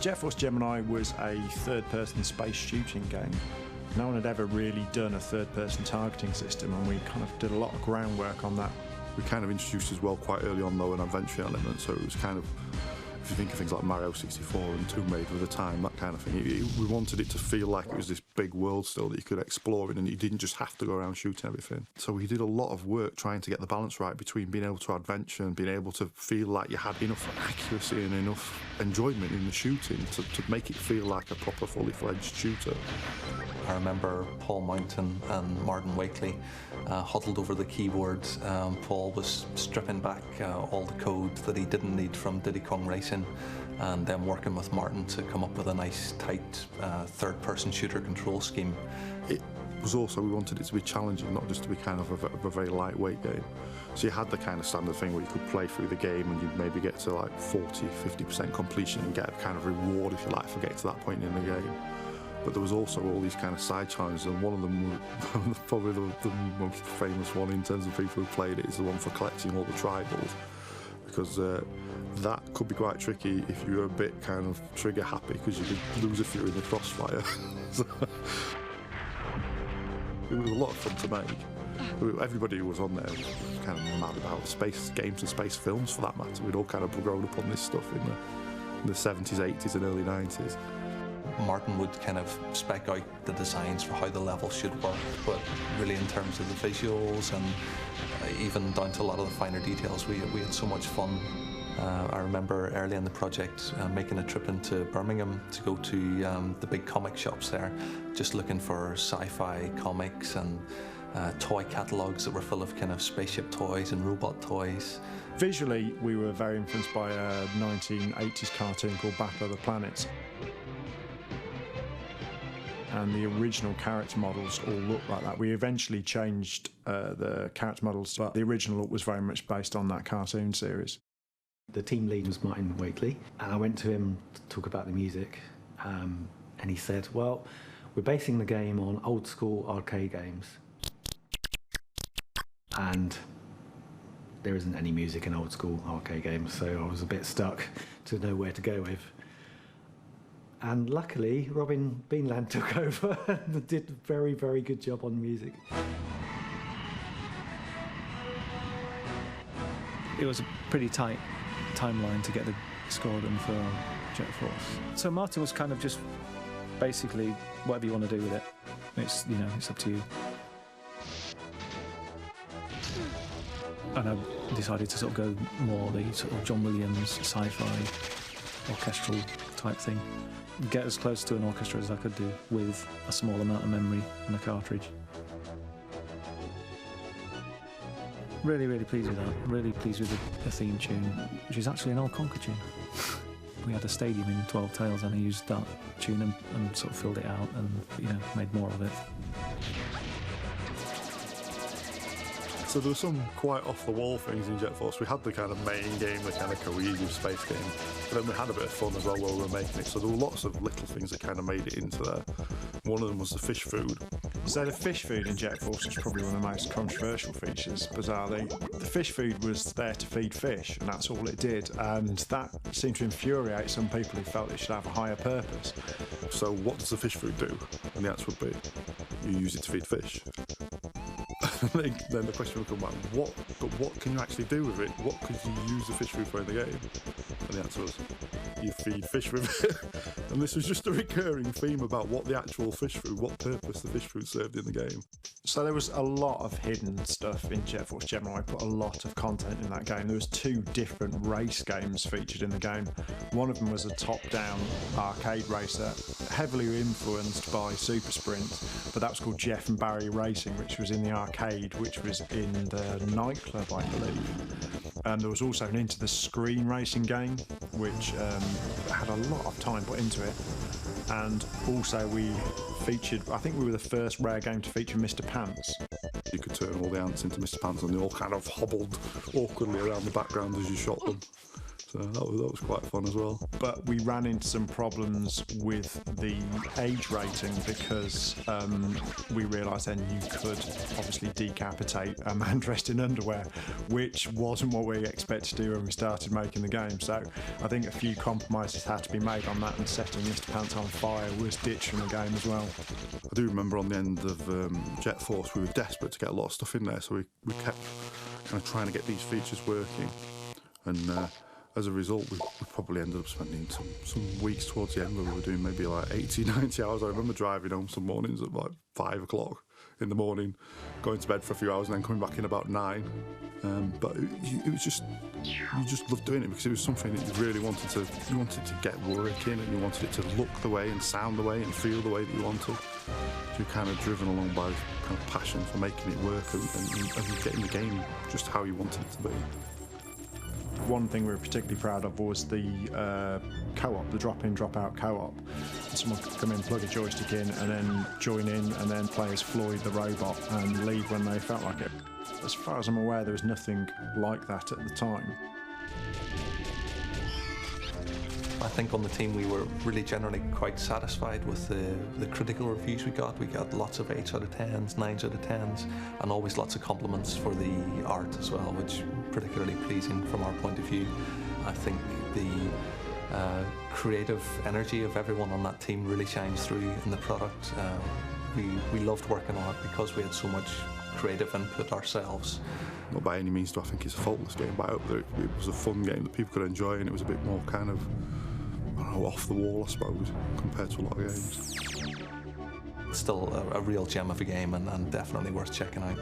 Jet Force Gemini was a third-person space shooting game. No one had ever really done a third-person targeting system, and we kind of did a lot of groundwork on that. We kind of introduced as well quite early on, though, an adventure element, so it was kind of, if you think of things like Mario 64 and Tomb Raider at the time, that kind of thing, we wanted it to feel like it was this big world still that you could explore in, and you didn't just have to go around shooting everything. So we did a lot of work trying to get the balance right between being able to adventure and being able to feel like you had enough accuracy and enough enjoyment in the shooting to make it feel like a proper fully fledged shooter. I remember Paul Mountain and Martin Wakely huddled over the keyboard. Paul was stripping back all the code that he didn't need from Diddy Kong Racing, and then working with Martin to come up with a nice, tight third-person shooter control scheme. It was also, we wanted it to be challenging, not just to be kind of a very lightweight game. So you had the kind of standard thing where you could play through the game and you'd maybe get to like 40–50% completion and get a kind of reward, if you like, for getting to that point in the game. But there was also all these kind of side challenges, and one of them, probably the most famous one in terms of people who played it, is the one for collecting all the tribals, because that could be quite tricky if you were a bit kind of trigger happy, because you could lose a few in the crossfire. So, it was a lot of fun to make. Everybody who was on there was kind of mad about space games and space films, for that matter. We'd all kind of grown up on this stuff in the 70s, 80s and early 90s. Martin would kind of spec out the designs for how the level should work, but really in terms of the visuals and even down to a lot of the finer details, we had so much fun. I remember early in the project making a trip into Birmingham to go to the big comic shops there, just looking for sci-fi comics and toy catalogues that were full of kind of spaceship toys and robot toys. Visually, we were very influenced by a 1980s cartoon called Battle of the Planets. And the original character models all look like that. We eventually changed the character models, but the original look was very much based on that cartoon series. The team lead was Martin Wakely, and I went to him to talk about the music, and he said, well, we're basing the game on old school arcade games, and there isn't any music in old school arcade games, so I was a bit stuck to know where to go with. And luckily, Robin Beanland took over and did a very, very good job on music. It was a pretty tight timeline to get the score done for Jet Force. So Martin was kind of just basically whatever you want to do with it. It's, you know, it's up to you. And I decided to sort of go more the sort of John Williams sci-fi orchestral type thing. Get as close to an orchestra as I could do with a small amount of memory and a cartridge. Really, really pleased with that. Really pleased with the theme tune, which is actually an old Conker tune. We had a stadium in 12 Tales and I used that tune and sort of filled it out and, you know, made more of it. So there were some quite off-the-wall things in Jet Force. We had the kind of main game, the kind of cohesive space game, but then we had a bit of fun as well while we were making it. So there were lots of little things that kind of made it into there. One of them was the fish food. So the fish food in Jet Force was probably one of the most controversial features, bizarrely. The fish food was there to feed fish, and that's all it did, and that seemed to infuriate some people who felt it should have a higher purpose. So what does the fish food do? And the answer would be, you use it to feed fish. Then the question would come back, what can you actually do with it? What could you use the fish food for in the game? And the answer was, you feed fish with it. And this was just a recurring theme about what the actual fish food, what purpose the fish food served in the game. So there was a lot of hidden stuff in Jet Force Gemini. I put a lot of content in that game. There was 2 different race games featured in the game. One of them was a top-down arcade racer, heavily influenced by Super Sprint, but that was called Jeff and Barry Racing, which was in the arcade, which was in the nightclub, I believe. And there was also an Into the Screen racing game, which had a lot of time put into it. And also we featured, I think we were the first rare game to feature Mr. Pants. You could turn all the ants into Mr. Pants and they all kind of hobbled awkwardly around the background as you shot them. So that was quite fun as well. But we ran into some problems with the age rating because we realised then you could obviously decapitate a man dressed in underwear, which wasn't what we expected to do when we started making the game. So I think a few compromises had to be made on that, and setting Mr. Pants on fire was ditched from the game as well. I do remember on the end of Jet Force, we were desperate to get a lot of stuff in there, so we kept kind of trying to get these features working, and as a result, we probably ended up spending some weeks towards the end where we were doing maybe like 80, 90 hours. I remember driving home some mornings at like 5 o'clock in the morning, going to bed for a few hours and then coming back in about 9. But it was just, you just loved doing it because it was something that you really wanted to get working, and you wanted it to look the way and sound the way and feel the way that you wanted. So you're kind of driven along by this kind of passion for making it work and getting the game just how you wanted it to be. One thing we were particularly proud of was the co-op, the drop-in, drop-out co-op. Someone could come in, plug a joystick in, and then join in, and then play as Floyd the robot and leave when they felt like it. As far as I'm aware, there was nothing like that at the time. I think on the team we were really generally quite satisfied with the critical reviews we got. We got lots of 8s out of 10s, 9s out of 10s, and always lots of compliments for the art as well, which particularly pleasing from our point of view. I think the creative energy of everyone on that team really shines through in the product. We loved working on it because we had so much creative input ourselves. Not by any means do I think it's a faultless game, but I hope that it was a fun game that people could enjoy, and it was a bit more kind of, I don't know, off the wall, I suppose, compared to a lot of games. It's still a real gem of a game, and definitely worth checking out.